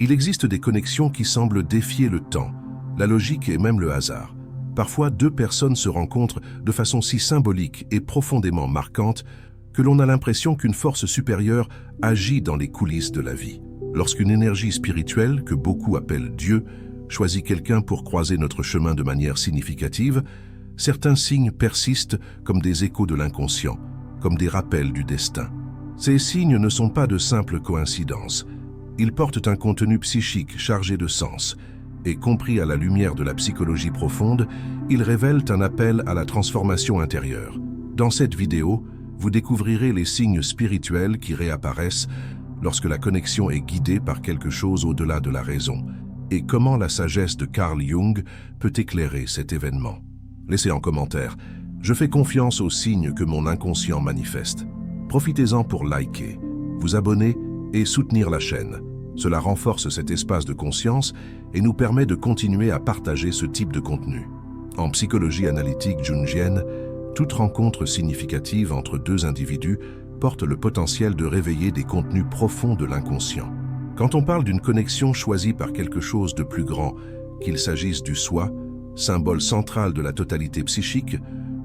Il existe des connexions qui semblent défier le temps, la logique et même le hasard. Parfois, deux personnes se rencontrent de façon si symbolique et profondément marquante que l'on a l'impression qu'une force supérieure agit dans les coulisses de la vie. Lorsqu'une énergie spirituelle, que beaucoup appellent Dieu, choisit quelqu'un pour croiser notre chemin de manière significative, certains signes persistent comme des échos de l'inconscient, comme des rappels du destin. Ces signes ne sont pas de simples coïncidences. Ils portent un contenu psychique chargé de sens, et compris à la lumière de la psychologie profonde, ils révèlent un appel à la transformation intérieure. Dans cette vidéo, vous découvrirez les signes spirituels qui réapparaissent lorsque la connexion est guidée par quelque chose au-delà de la raison, et comment la sagesse de Carl Jung peut éclairer cet événement. Laissez en commentaire. Je fais confiance aux signes que mon inconscient manifeste. Profitez-en pour liker, vous abonner et soutenir la chaîne. Cela renforce cet espace de conscience et nous permet de continuer à partager ce type de contenu. En psychologie analytique jungienne, toute rencontre significative entre deux individus porte le potentiel de réveiller des contenus profonds de l'inconscient. Quand on parle d'une connexion choisie par quelque chose de plus grand, qu'il s'agisse du soi, symbole central de la totalité psychique,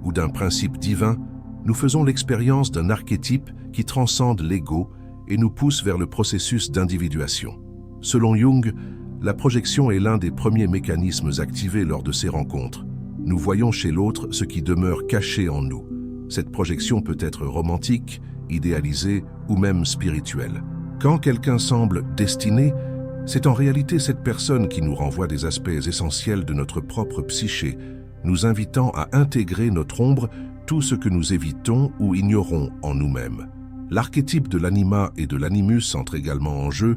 ou d'un principe divin, nous faisons l'expérience d'un archétype qui transcende l'ego et nous pousse vers le processus d'individuation. Selon Jung, la projection est l'un des premiers mécanismes activés lors de ces rencontres. Nous voyons chez l'autre ce qui demeure caché en nous. Cette projection peut être romantique, idéalisée ou même spirituelle. Quand quelqu'un semble destiné, c'est en réalité cette personne qui nous renvoie des aspects essentiels de notre propre psyché, nous invitant à intégrer notre ombre, tout ce que nous évitons ou ignorons en nous-mêmes. L'archétype de l'anima et de l'animus entre également en jeu.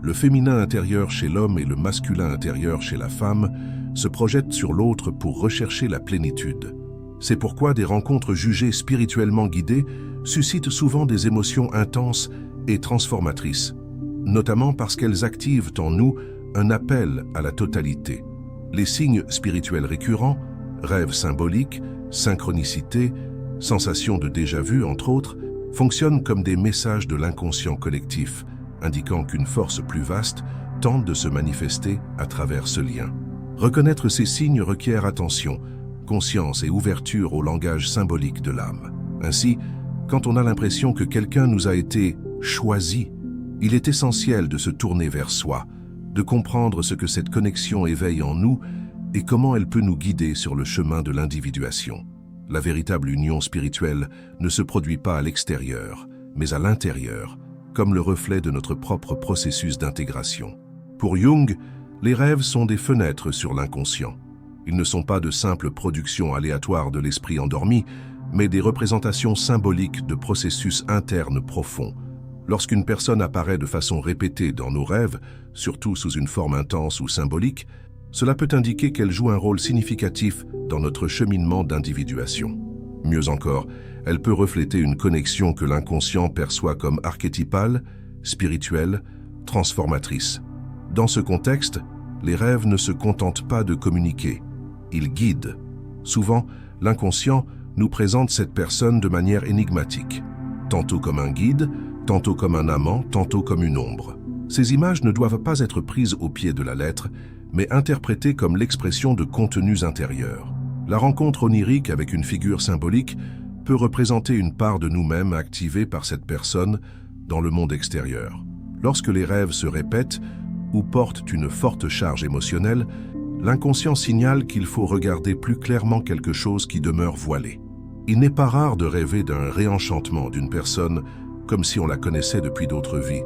Le féminin intérieur chez l'homme et le masculin intérieur chez la femme se projettent sur l'autre pour rechercher la plénitude. C'est pourquoi des rencontres jugées spirituellement guidées suscitent souvent des émotions intenses et transformatrices, notamment parce qu'elles activent en nous un appel à la totalité. Les signes spirituels récurrents, rêves symboliques, synchronicité, sensations de déjà-vu entre autres, fonctionnent comme des messages de l'inconscient collectif, indiquant qu'une force plus vaste tente de se manifester à travers ce lien. Reconnaître ces signes requiert attention, conscience et ouverture au langage symbolique de l'âme. Ainsi, quand on a l'impression que quelqu'un nous a été choisi, il est essentiel de se tourner vers soi, de comprendre ce que cette connexion éveille en nous et comment elle peut nous guider sur le chemin de l'individuation. La véritable union spirituelle ne se produit pas à l'extérieur, mais à l'intérieur, comme le reflet de notre propre processus d'intégration. Pour Jung, les rêves sont des fenêtres sur l'inconscient. Ils ne sont pas de simples productions aléatoires de l'esprit endormi, mais des représentations symboliques de processus internes profonds. Lorsqu'une personne apparaît de façon répétée dans nos rêves, surtout sous une forme intense ou symbolique, cela peut indiquer qu'elle joue un rôle significatif dans notre cheminement d'individuation. Mieux encore, elle peut refléter une connexion que l'inconscient perçoit comme archétypale, spirituelle, transformatrice. Dans ce contexte, les rêves ne se contentent pas de communiquer, ils guident. Souvent, l'inconscient nous présente cette personne de manière énigmatique, tantôt comme un guide, tantôt comme un amant, tantôt comme une ombre. Ces images ne doivent pas être prises au pied de la lettre, mais interprétées comme l'expression de contenus intérieurs. La rencontre onirique avec une figure symbolique peut représenter une part de nous-mêmes activée par cette personne dans le monde extérieur. Lorsque les rêves se répètent ou portent une forte charge émotionnelle, l'inconscient signale qu'il faut regarder plus clairement quelque chose qui demeure voilé. Il n'est pas rare de rêver d'un réenchantement d'une personne comme si on la connaissait depuis d'autres vies,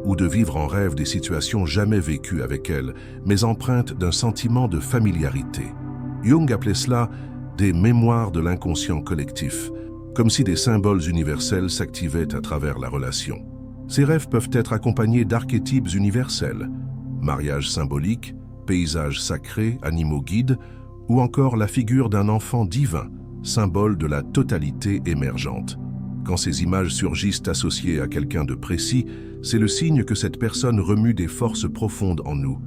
ou de vivre en rêve des situations jamais vécues avec elle, mais empreintes d'un sentiment de familiarité. Jung appelait cela des mémoires de l'inconscient collectif, comme si des symboles universels s'activaient à travers la relation. Ces rêves peuvent être accompagnés d'archétypes universels, mariage symbolique, paysages sacrés, animaux guides, ou encore la figure d'un enfant divin, symbole de la totalité émergente. Quand ces images surgissent associées à quelqu'un de précis, c'est le signe que cette personne remue des forces profondes en nous.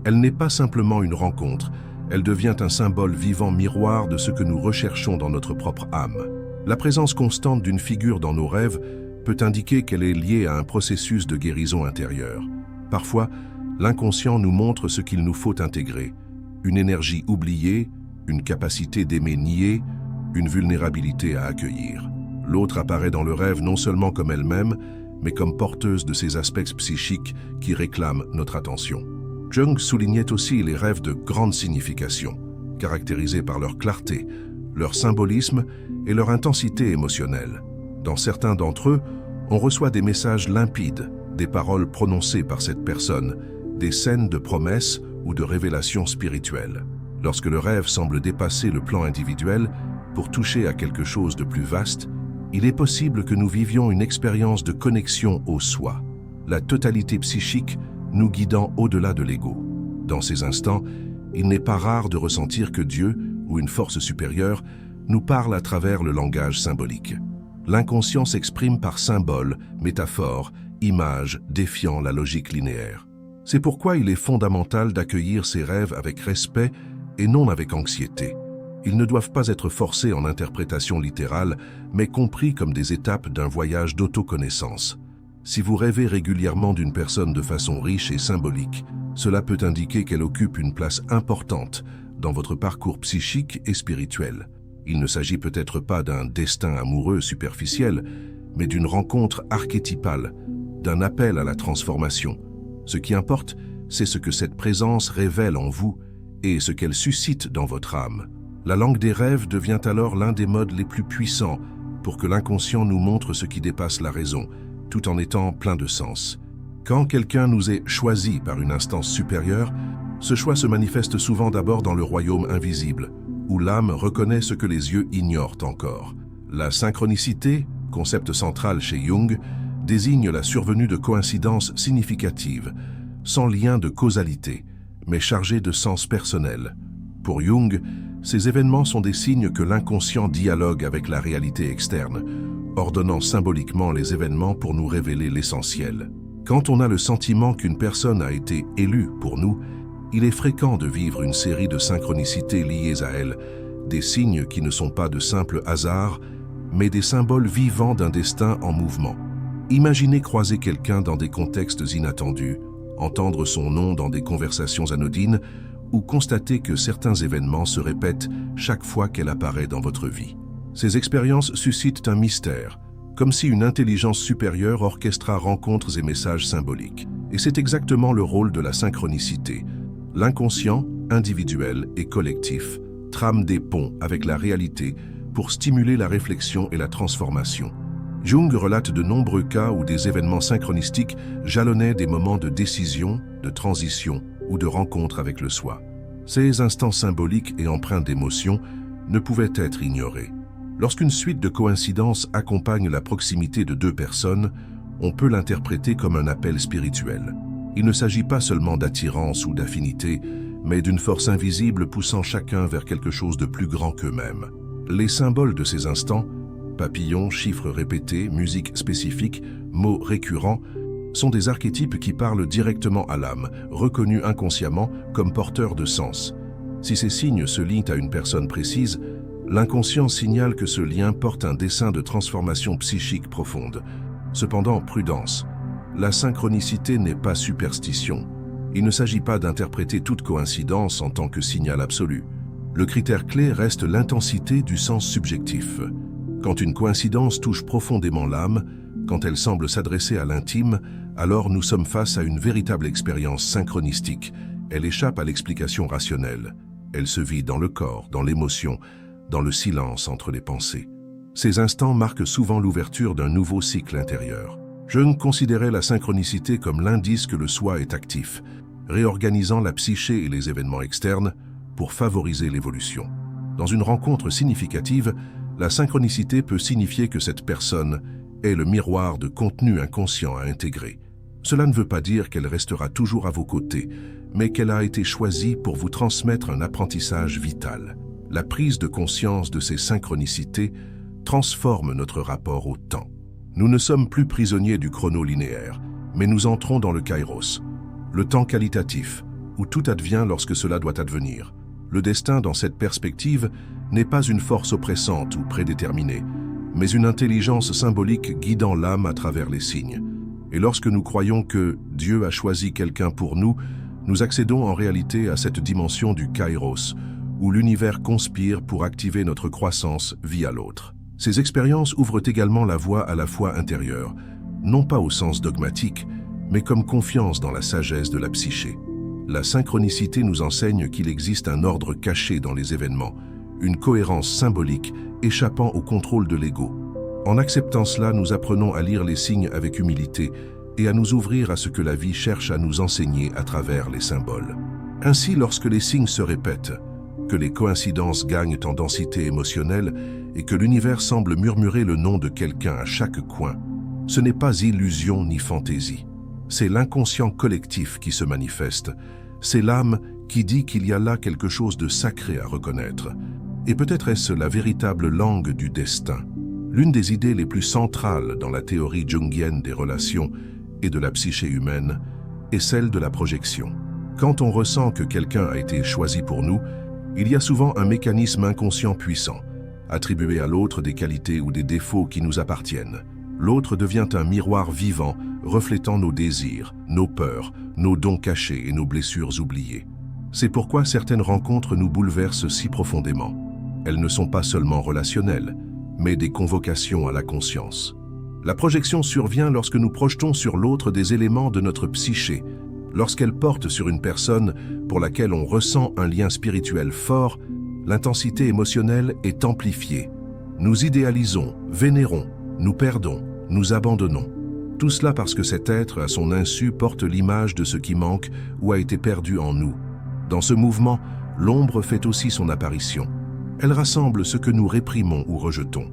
Elle n'est pas simplement une rencontre, elle devient un symbole vivant miroir de ce que nous recherchons dans notre propre âme. La présence constante d'une figure dans nos rêves peut indiquer qu'elle est liée à un processus de guérison intérieure. Parfois, L'inconscient nous montre ce qu'il nous faut intégrer. Une énergie oubliée, une capacité d'aimer niée, une vulnérabilité à accueillir. L'autre apparaît dans le rêve non seulement comme elle-même, mais comme porteuse de ces aspects psychiques qui réclament notre attention. Jung soulignait aussi les rêves de grande signification, caractérisés par leur clarté, leur symbolisme et leur intensité émotionnelle. Dans certains d'entre eux, on reçoit des messages limpides, des paroles prononcées par cette personne, des scènes de promesses ou de révélations spirituelles. Lorsque le rêve semble dépasser le plan individuel pour toucher à quelque chose de plus vaste, il est possible que nous vivions une expérience de connexion au soi, la totalité psychique nous guidant au-delà de l'ego. Dans ces instants, il n'est pas rare de ressentir que Dieu, ou une force supérieure, nous parle à travers le langage symbolique. L'inconscient s'exprime par symboles, métaphores, images défiant la logique linéaire. C'est pourquoi il est fondamental d'accueillir ces rêves avec respect et non avec anxiété. Ils ne doivent pas être forcés en interprétation littérale, mais compris comme des étapes d'un voyage d'autoconnaissance. Si vous rêvez régulièrement d'une personne de façon riche et symbolique, cela peut indiquer qu'elle occupe une place importante dans votre parcours psychique et spirituel. Il ne s'agit peut-être pas d'un destin amoureux superficiel, mais d'une rencontre archétypale, d'un appel à la transformation. Ce qui importe, c'est ce que cette présence révèle en vous et ce qu'elle suscite dans votre âme. La langue des rêves devient alors l'un des modes les plus puissants pour que l'inconscient nous montre ce qui dépasse la raison, tout en étant plein de sens. Quand quelqu'un nous est choisi par une instance supérieure, ce choix se manifeste souvent d'abord dans le royaume invisible, où l'âme reconnaît ce que les yeux ignorent encore. La synchronicité, concept central chez Jung, désigne la survenue de coïncidences significatives, sans lien de causalité, mais chargées de sens personnel. Pour Jung, ces événements sont des signes que l'inconscient dialogue avec la réalité externe, ordonnant symboliquement les événements pour nous révéler l'essentiel. Quand on a le sentiment qu'une personne a été élue pour nous, il est fréquent de vivre une série de synchronicités liées à elle, des signes qui ne sont pas de simples hasards, mais des symboles vivants d'un destin en mouvement. Imaginez croiser quelqu'un dans des contextes inattendus, entendre son nom dans des conversations anodines, ou constater que certains événements se répètent chaque fois qu'elle apparaît dans votre vie. Ces expériences suscitent un mystère, comme si une intelligence supérieure orchestra rencontres et messages symboliques. Et c'est exactement le rôle de la synchronicité. L'inconscient, individuel et collectif, trame des ponts avec la réalité pour stimuler la réflexion et la transformation. Jung relate de nombreux cas où des événements synchronistiques jalonnaient des moments de décision, de transition ou de rencontre avec le soi. Ces instants symboliques et empreints d'émotion ne pouvaient être ignorés. Lorsqu'une suite de coïncidences accompagne la proximité de deux personnes, on peut l'interpréter comme un appel spirituel. Il ne s'agit pas seulement d'attirance ou d'affinité, mais d'une force invisible poussant chacun vers quelque chose de plus grand qu'eux-mêmes. Les symboles de ces instants, papillons, chiffres répétés, musique spécifique, mots récurrents, sont des archétypes qui parlent directement à l'âme, reconnus inconsciemment comme porteurs de sens. Si ces signes se lient à une personne précise, l'inconscient signale que ce lien porte un dessein de transformation psychique profonde. Cependant, prudence. La synchronicité n'est pas superstition. Il ne s'agit pas d'interpréter toute coïncidence en tant que signal absolu. Le critère clé reste l'intensité du sens subjectif. Quand une coïncidence touche profondément l'âme, quand elle semble s'adresser à l'intime, alors nous sommes face à une véritable expérience synchronistique. Elle échappe à l'explication rationnelle. Elle se vit dans le corps, dans l'émotion, dans le silence entre les pensées. Ces instants marquent souvent l'ouverture d'un nouveau cycle intérieur. Jung considérait la synchronicité comme l'indice que le soi est actif, réorganisant la psyché et les événements externes pour favoriser l'évolution. Dans une rencontre significative, la synchronicité peut signifier que cette personne est le miroir de contenu inconscient à intégrer. Cela ne veut pas dire qu'elle restera toujours à vos côtés, mais qu'elle a été choisie pour vous transmettre un apprentissage vital. La prise de conscience de ces synchronicités transforme notre rapport au temps. Nous ne sommes plus prisonniers du chrono linéaire, mais nous entrons dans le kairos, le temps qualitatif, où tout advient lorsque cela doit advenir. Le destin, dans cette perspective, n'est pas une force oppressante ou prédéterminée, mais une intelligence symbolique guidant l'âme à travers les signes. Et lorsque nous croyons que Dieu a choisi quelqu'un pour nous, nous accédons en réalité à cette dimension du kairos, où l'univers conspire pour activer notre croissance via l'autre. Ces expériences ouvrent également la voie à la foi intérieure, non pas au sens dogmatique, mais comme confiance dans la sagesse de la psyché. La synchronicité nous enseigne qu'il existe un ordre caché dans les événements, une cohérence symbolique échappant au contrôle de l'ego. En acceptant cela, nous apprenons à lire les signes avec humilité et à nous ouvrir à ce que la vie cherche à nous enseigner à travers les symboles. Ainsi, lorsque les signes se répètent, que les coïncidences gagnent en densité émotionnelle et que l'univers semble murmurer le nom de quelqu'un à chaque coin, ce n'est pas illusion ni fantaisie. C'est l'inconscient collectif qui se manifeste. C'est l'âme qui dit qu'il y a là quelque chose de sacré à reconnaître. Et peut-être est-ce la véritable langue du destin. L'une des idées les plus centrales dans la théorie jungienne des relations et de la psyché humaine est celle de la projection. Quand on ressent que quelqu'un a été choisi pour nous, il y a souvent un mécanisme inconscient puissant, attribuer à l'autre des qualités ou des défauts qui nous appartiennent. L'autre devient un miroir vivant, reflétant nos désirs, nos peurs, nos dons cachés et nos blessures oubliées. C'est pourquoi certaines rencontres nous bouleversent si profondément. Elles ne sont pas seulement relationnelles, mais des convocations à la conscience. La projection survient lorsque nous projetons sur l'autre des éléments de notre psyché, lorsqu'elle porte sur une personne pour laquelle on ressent un lien spirituel fort, l'intensité émotionnelle est amplifiée. Nous idéalisons, vénérons, nous perdons, nous abandonnons. Tout cela parce que cet être, à son insu, porte l'image de ce qui manque ou a été perdu en nous. Dans ce mouvement, l'ombre fait aussi son apparition. Elle rassemble ce que nous réprimons ou rejetons.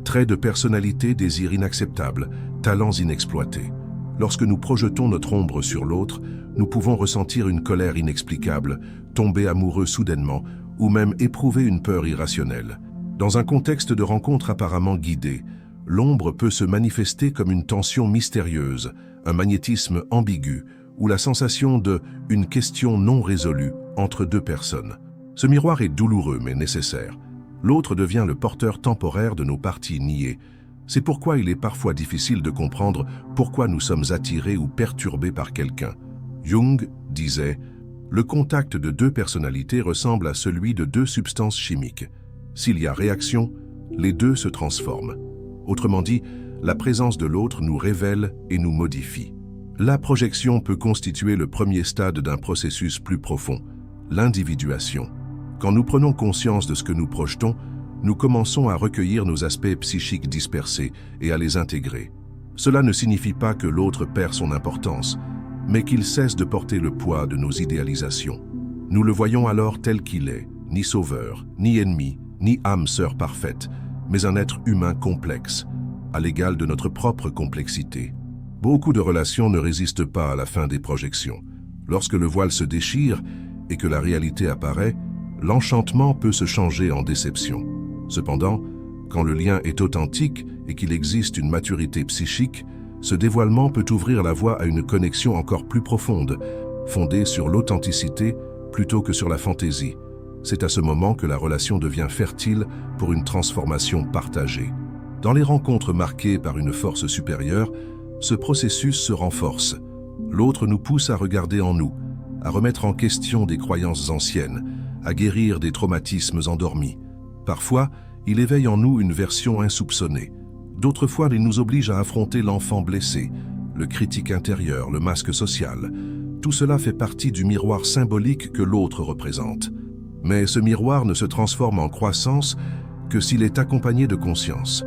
Traits de personnalité, désirs inacceptables, talents inexploités. Lorsque nous projetons notre ombre sur l'autre, nous pouvons ressentir une colère inexplicable, tomber amoureux soudainement, ou même éprouver une peur irrationnelle. Dans un contexte de rencontre apparemment guidée, l'ombre peut se manifester comme une tension mystérieuse, un magnétisme ambigu, ou la sensation d'une question non résolue entre deux personnes. Ce miroir est douloureux mais nécessaire. L'autre devient le porteur temporaire de nos parties niées. C'est pourquoi il est parfois difficile de comprendre pourquoi nous sommes attirés ou perturbés par quelqu'un. Jung disait « Le contact de deux personnalités ressemble à celui de deux substances chimiques. S'il y a réaction, les deux se transforment. » Autrement dit, la présence de l'autre nous révèle et nous modifie. La projection peut constituer le premier stade d'un processus plus profond, l'individuation. Quand nous prenons conscience de ce que nous projetons, nous commençons à recueillir nos aspects psychiques dispersés et à les intégrer. Cela ne signifie pas que l'autre perd son importance, mais qu'il cesse de porter le poids de nos idéalisations. Nous le voyons alors tel qu'il est, ni sauveur, ni ennemi, ni âme sœur parfaite, mais un être humain complexe, à l'égal de notre propre complexité. Beaucoup de relations ne résistent pas à la fin des projections. Lorsque le voile se déchire et que la réalité apparaît, l'enchantement peut se changer en déception. Cependant, quand le lien est authentique et qu'il existe une maturité psychique, ce dévoilement peut ouvrir la voie à une connexion encore plus profonde, fondée sur l'authenticité plutôt que sur la fantaisie. C'est à ce moment que la relation devient fertile pour une transformation partagée. Dans les rencontres marquées par une force supérieure, ce processus se renforce. L'autre nous pousse à regarder en nous, à remettre en question des croyances anciennes, à guérir des traumatismes endormis. Parfois, il éveille en nous une version insoupçonnée. D'autres fois, il nous oblige à affronter l'enfant blessé, le critique intérieur, le masque social. Tout cela fait partie du miroir symbolique que l'autre représente. Mais ce miroir ne se transforme en croissance que s'il est accompagné de conscience.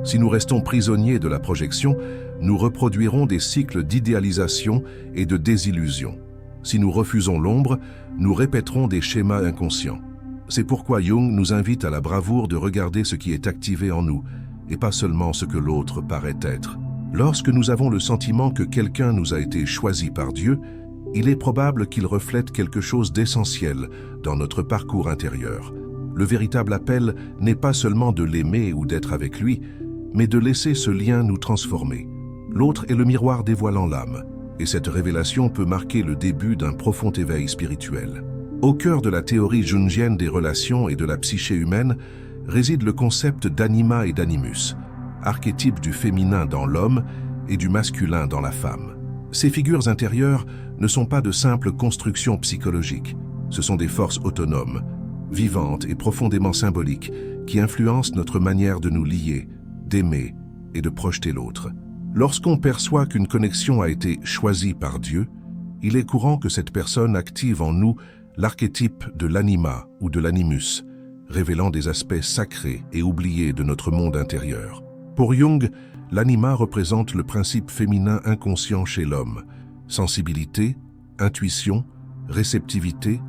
Si nous restons prisonniers de la projection, nous reproduirons des cycles d'idéalisation et de désillusion. Si nous refusons l'ombre, nous répéterons des schémas inconscients. C'est pourquoi Jung nous invite à la bravoure de regarder ce qui est activé en nous, et pas seulement ce que l'autre paraît être. Lorsque nous avons le sentiment que quelqu'un nous a été choisi par Dieu, il est probable qu'il reflète quelque chose d'essentiel dans notre parcours intérieur. Le véritable appel n'est pas seulement de l'aimer ou d'être avec lui, mais de laisser ce lien nous transformer. L'autre est le miroir dévoilant l'âme, et cette révélation peut marquer le début d'un profond éveil spirituel. Au cœur de la théorie jungienne des relations et de la psyché humaine réside le concept d'anima et d'animus, archétype du féminin dans l'homme et du masculin dans la femme. Ces figures intérieures ne sont pas de simples constructions psychologiques, ce sont des forces autonomes, vivantes et profondément symboliques qui influencent notre manière de nous lier, d'aimer et de projeter l'autre. Lorsqu'on perçoit qu'une connexion a été choisie par Dieu, il est courant que cette personne active en nous l'archétype de l'anima ou de l'animus, révélant des aspects sacrés et oubliés de notre monde intérieur. Pour Jung, l'anima représente le principe féminin inconscient chez l'homme, sensibilité, intuition, réceptivité,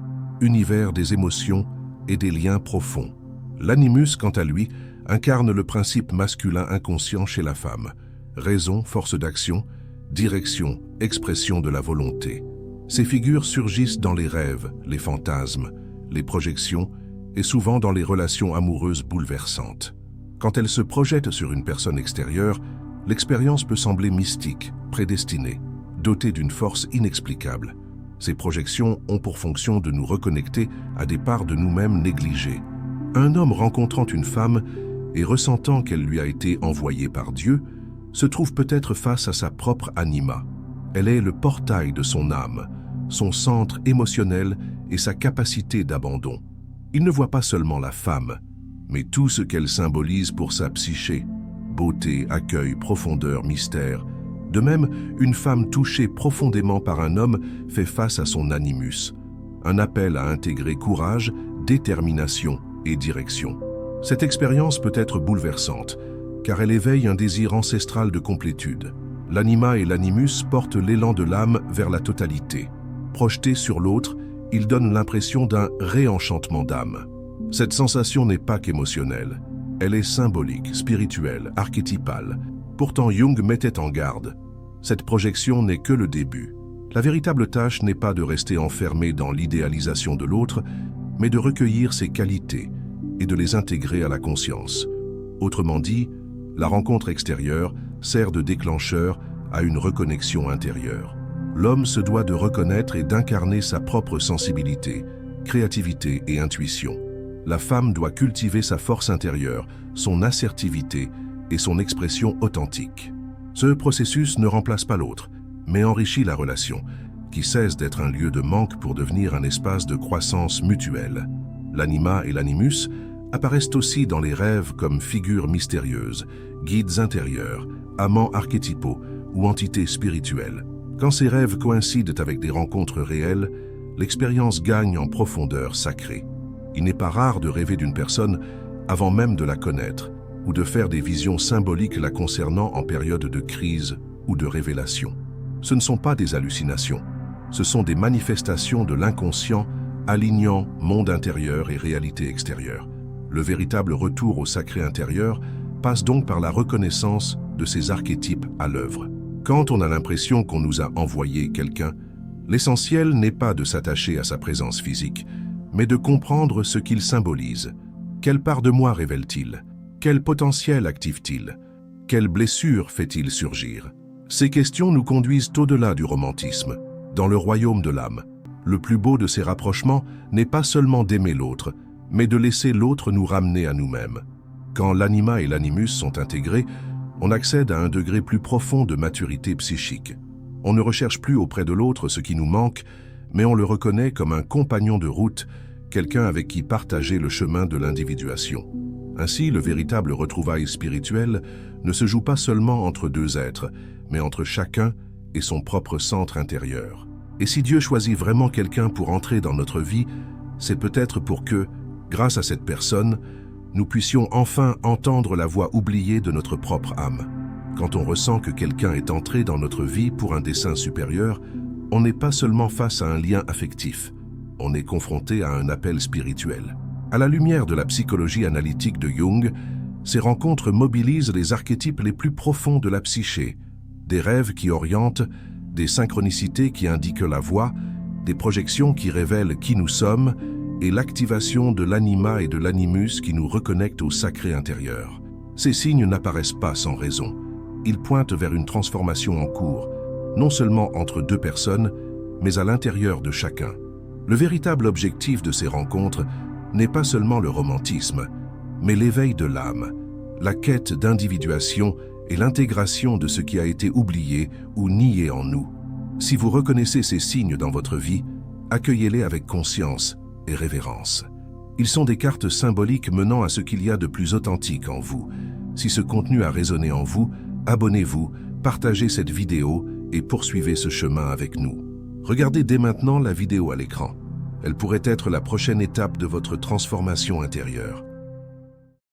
univers des émotions et des liens profonds. L'animus, quant à lui, incarne le principe masculin inconscient chez la femme, raison, force d'action, direction, expression de la volonté. Ces figures surgissent dans les rêves, les fantasmes, les projections et souvent dans les relations amoureuses bouleversantes. Quand elles se projettent sur une personne extérieure, l'expérience peut sembler mystique, prédestinée, dotée d'une force inexplicable. Ces projections ont pour fonction de nous reconnecter à des parts de nous-mêmes négligées. Un homme rencontrant une femme et ressentant qu'elle lui a été envoyée par Dieu, se trouve peut-être face à sa propre anima. Elle est le portail de son âme, son centre émotionnel et sa capacité d'abandon. Il ne voit pas seulement la femme, mais tout ce qu'elle symbolise pour sa psyché, beauté, accueil, profondeur, mystère. De même, une femme touchée profondément par un homme fait face à son animus, un appel à intégrer courage, détermination et direction. Cette expérience peut être bouleversante, car elle éveille un désir ancestral de complétude. L'anima et l'animus portent l'élan de l'âme vers la totalité. Projetés sur l'autre, ils donnent l'impression d'un réenchantement d'âme. Cette sensation n'est pas qu'émotionnelle. Elle est symbolique, spirituelle, archétypale. Pourtant, Jung mettait en garde. Cette projection n'est que le début. La véritable tâche n'est pas de rester enfermé dans l'idéalisation de l'autre, mais de recueillir ses qualités et de les intégrer à la conscience. Autrement dit, la rencontre extérieure sert de déclencheur à une reconnexion intérieure. L'homme se doit de reconnaître et d'incarner sa propre sensibilité, créativité et intuition. La femme doit cultiver sa force intérieure, son assertivité et son expression authentique. Ce processus ne remplace pas l'autre, mais enrichit la relation, qui cesse d'être un lieu de manque pour devenir un espace de croissance mutuelle. L'anima et l'animus apparaissent aussi dans les rêves comme figures mystérieuses, guides intérieurs, amants archétypaux ou entités spirituelles. Quand ces rêves coïncident avec des rencontres réelles, l'expérience gagne en profondeur sacrée. Il n'est pas rare de rêver d'une personne avant même de la connaître, ou de faire des visions symboliques la concernant en période de crise ou de révélation. Ce ne sont pas des hallucinations, ce sont des manifestations de l'inconscient alignant monde intérieur et réalité extérieure. Le véritable retour au sacré intérieur passe donc par la reconnaissance de ces archétypes à l'œuvre. Quand on a l'impression qu'on nous a envoyé quelqu'un, l'essentiel n'est pas de s'attacher à sa présence physique, mais de comprendre ce qu'il symbolise. Quelle part de moi révèle-t-il? Quel potentiel active-t-il? Quelle blessure fait-il surgir? Ces questions nous conduisent au-delà du romantisme, dans le royaume de l'âme. Le plus beau de ces rapprochements n'est pas seulement d'aimer l'autre, mais de laisser l'autre nous ramener à nous-mêmes. Quand l'anima et l'animus sont intégrés, on accède à un degré plus profond de maturité psychique. On ne recherche plus auprès de l'autre ce qui nous manque, mais on le reconnaît comme un compagnon de route, quelqu'un avec qui partager le chemin de l'individuation. Ainsi, le véritable retrouvaille spirituel ne se joue pas seulement entre deux êtres, mais entre chacun et son propre centre intérieur. Et si Dieu choisit vraiment quelqu'un pour entrer dans notre vie, c'est peut-être pour que, grâce à cette personne, nous puissions enfin entendre la voix oubliée de notre propre âme. Quand on ressent que quelqu'un est entré dans notre vie pour un dessein supérieur, on n'est pas seulement face à un lien affectif, on est confronté à un appel spirituel. À la lumière de la psychologie analytique de Jung, ces rencontres mobilisent les archétypes les plus profonds de la psyché, des rêves qui orientent, des synchronicités qui indiquent la voie, des projections qui révèlent qui nous sommes, et l'activation de l'anima et de l'animus qui nous reconnectent au sacré intérieur. Ces signes n'apparaissent pas sans raison. Ils pointent vers une transformation en cours, non seulement entre deux personnes, mais à l'intérieur de chacun. Le véritable objectif de ces rencontres n'est pas seulement le romantisme, mais l'éveil de l'âme, la quête d'individuation et l'intégration de ce qui a été oublié ou nié en nous. Si vous reconnaissez ces signes dans votre vie, accueillez-les avec conscience et révérence. Ils sont des cartes symboliques menant à ce qu'il y a de plus authentique en vous. Si ce contenu a résonné en vous, abonnez-vous, partagez cette vidéo et poursuivez ce chemin avec nous. Regardez dès maintenant la vidéo à l'écran. Elle pourrait être la prochaine étape de votre transformation intérieure.